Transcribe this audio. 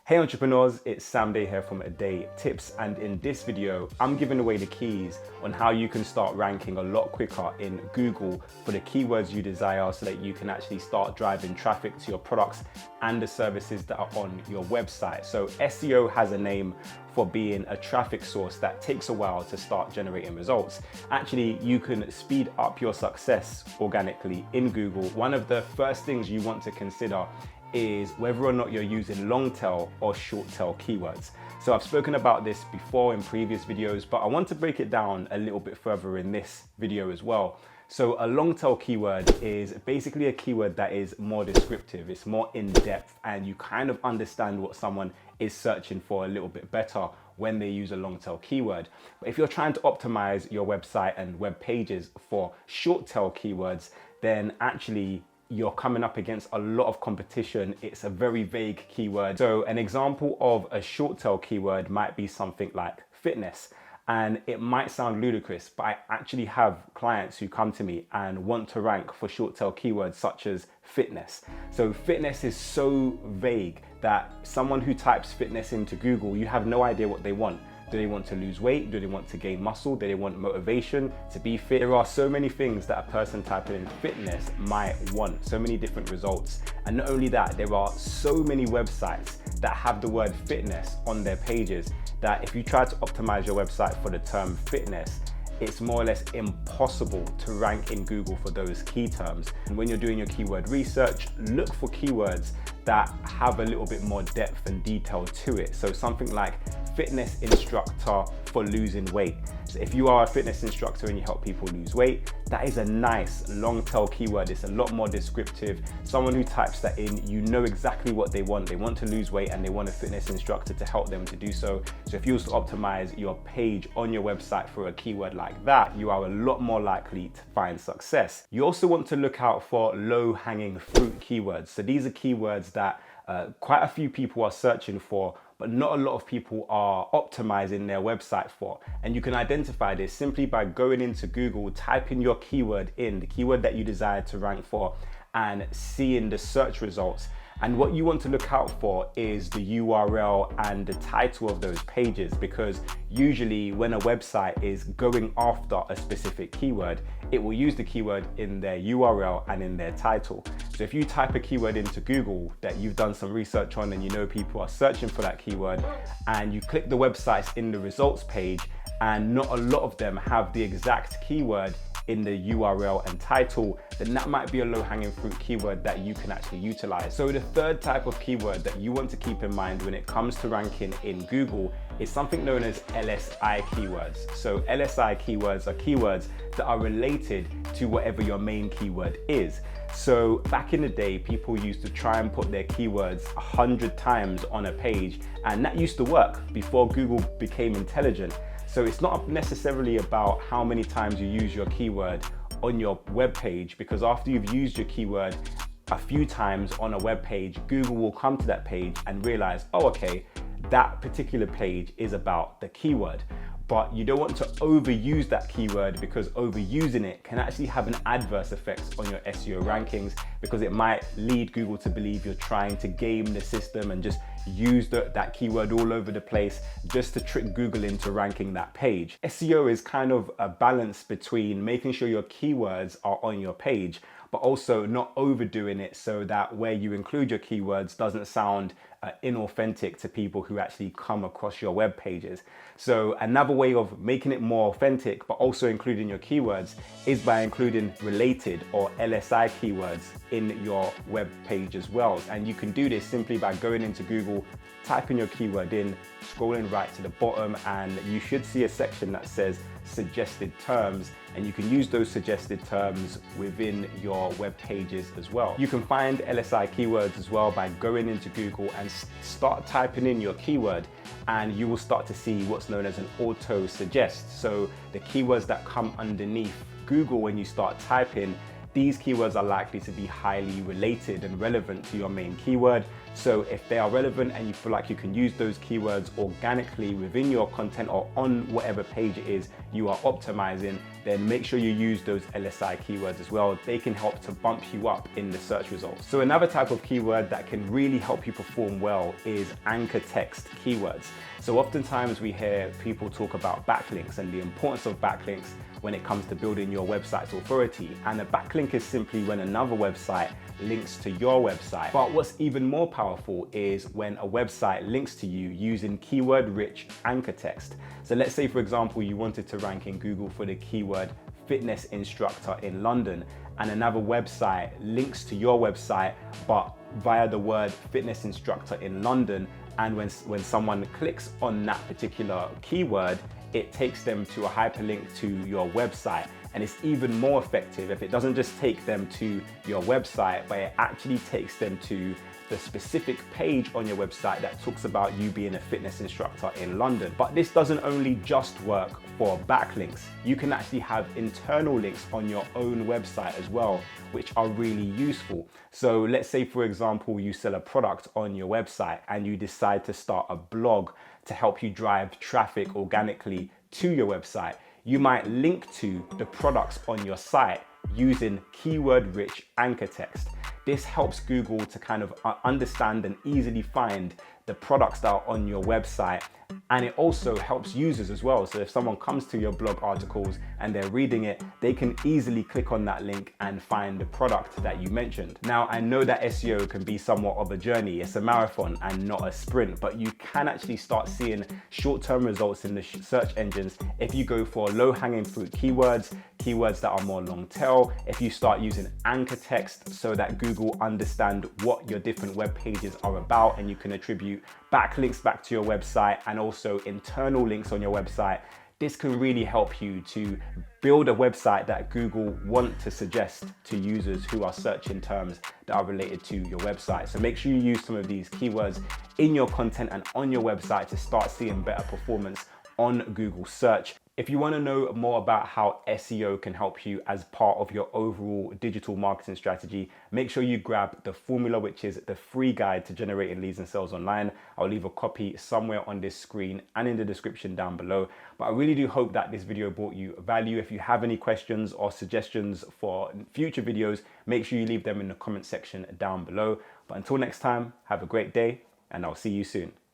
Hey entrepreneurs, it's Sam Day here from A Day Tips, and in this video, I'm giving away the keys on how you can start ranking a lot quicker in Google for the keywords you desire so that you can actually start driving traffic to your products and the services that are on your website. So SEO has a name for being a traffic source that takes a while to start generating results. Actually, you can speed up your success organically in Google. One of the first things you want to consider is whether or not you're using long tail or short tail keywords. So I've spoken about this before in previous videos, but I want to break it down a little bit further in this video as well. So a long tail keyword is basically a keyword that is more descriptive, it's more in depth, and you kind of understand what someone is searching for a little bit better when they use a long tail keyword. But if you're trying to optimize your website and web pages for short tail keywords, then actually you're coming up against a lot of competition. It's a very vague keyword. So an example of a short tail keyword might be something like fitness. And it might sound ludicrous, but I actually have clients who come to me and want to rank for short tail keywords such as fitness. So fitness is so vague that someone who types fitness into Google, you have no idea what they want. Do they want to lose weight? Do they want to gain muscle? Do they want motivation to be fit? There are so many things that a person typing in fitness might want, so many different results. And not only that, there are so many websites that have the word fitness on their pages that if you try to optimize your website for the term fitness, it's more or less impossible to rank in Google for those key terms. And when you're doing your keyword research, look for keywords that have a little bit more depth and detail to it. So something like fitness instructor for losing weight. So if you are a fitness instructor and you help people lose weight, that is a nice long tail keyword. It's a lot more descriptive. Someone who types that in, you know exactly what they want. They want to lose weight and they want a fitness instructor to help them to do so. So if you also optimize your page on your website for a keyword like that, you are a lot more likely to find success. You also want to look out for low hanging fruit keywords. So these are keywords that quite a few people are searching for, but not a lot of people are optimizing their website for. And you can identify this simply by going into Google, typing your keyword in, the keyword that you desire to rank for, and seeing the search results. And what you want to look out for is the URL and the title of those pages, because usually when a website is going after a specific keyword, it will use the keyword in their URL and in their title. So if you type a keyword into Google that you've done some research on and you know people are searching for that keyword, and you click the websites in the results page and not a lot of them have the exact keyword in the URL and title, then that might be a low-hanging fruit keyword that you can actually utilize. So the third type of keyword that you want to keep in mind when it comes to ranking in Google is something known as LSI keywords. So LSI keywords are keywords that are related to whatever your main keyword is. So back in the day, people used to try and put their keywords 100 times on a page, and that used to work before Google became intelligent. So it's not necessarily about how many times you use your keyword on your web page, because after you've used your keyword a few times on a web page, Google will come to that page and realize, oh, okay, that particular page is about the keyword. But you don't want to overuse that keyword, because overusing it can actually have an adverse effect on your SEO rankings, because it might lead Google to believe you're trying to game the system and just use that keyword all over the place just to trick Google into ranking that page. SEO is kind of a balance between making sure your keywords are on your page, but also not overdoing it so that where you include your keywords doesn't sound inauthentic to people who actually come across your web pages. So another way of making it more authentic but also including your keywords is by including related or LSI keywords in your web page as well. And you can do this simply by going into Google, typing your keyword in, scrolling right to the bottom, and you should see a section that says suggested terms, and you can use those suggested terms within your web pages as well. You can find LSI keywords as well by going into Google and start typing in your keyword, and you will start to see what's known as an auto suggest. So the keywords that come underneath Google when you start typing, these keywords are likely to be highly related and relevant to your main keyword. So if they are relevant and you feel like you can use those keywords organically within your content or on whatever page it is you are optimizing, then make sure you use those LSI keywords as well. They can help to bump you up in the search results. So another type of keyword that can really help you perform well is anchor text keywords. So oftentimes we hear people talk about backlinks and the importance of backlinks when it comes to building your website's authority. And a backlink is simply when another website links to your website. But what's even more powerful is when a website links to you using keyword-rich anchor text. So let's say, for example, you wanted to rank in Google for the keyword fitness instructor in London, and another website links to your website, but via the word fitness instructor in London. And when someone clicks on that particular keyword, it takes them to a hyperlink to your website. And it's even more effective if it doesn't just take them to your website, but it actually takes them to the specific page on your website that talks about you being a fitness instructor in London. But this doesn't only just work for backlinks. You can actually have internal links on your own website as well, which are really useful. So let's say, for example, you sell a product on your website and you decide to start a blog to help you drive traffic organically to your website. You might link to the products on your site using keyword-rich anchor text. This helps Google to kind of understand and easily find the products that are on your website. And it also helps users as well. So if someone comes to your blog articles and they're reading it, they can easily click on that link and find the product that you mentioned. Now, I know that SEO can be somewhat of a journey. It's a marathon and not a sprint, but you can actually start seeing short-term results in the search engines if you go for low-hanging fruit keywords that are more long tail, if you start using anchor text so that Google understand what your different web pages are about, and you can attribute backlinks back to your website and also internal links on your website. This can really help you to build a website that Google want to suggest to users who are searching terms that are related to your website. So make sure you use some of these keywords in your content and on your website to start seeing better performance on Google search. If you want to know more about how SEO can help you as part of your overall digital marketing strategy, make sure you grab the formula, which is the free guide to generating leads and sales online. I'll leave a copy somewhere on this screen and in the description down below. But I really do hope that this video brought you value. If you have any questions or suggestions for future videos, make sure you leave them in the comment section down below. But until next time, have a great day and I'll see you soon.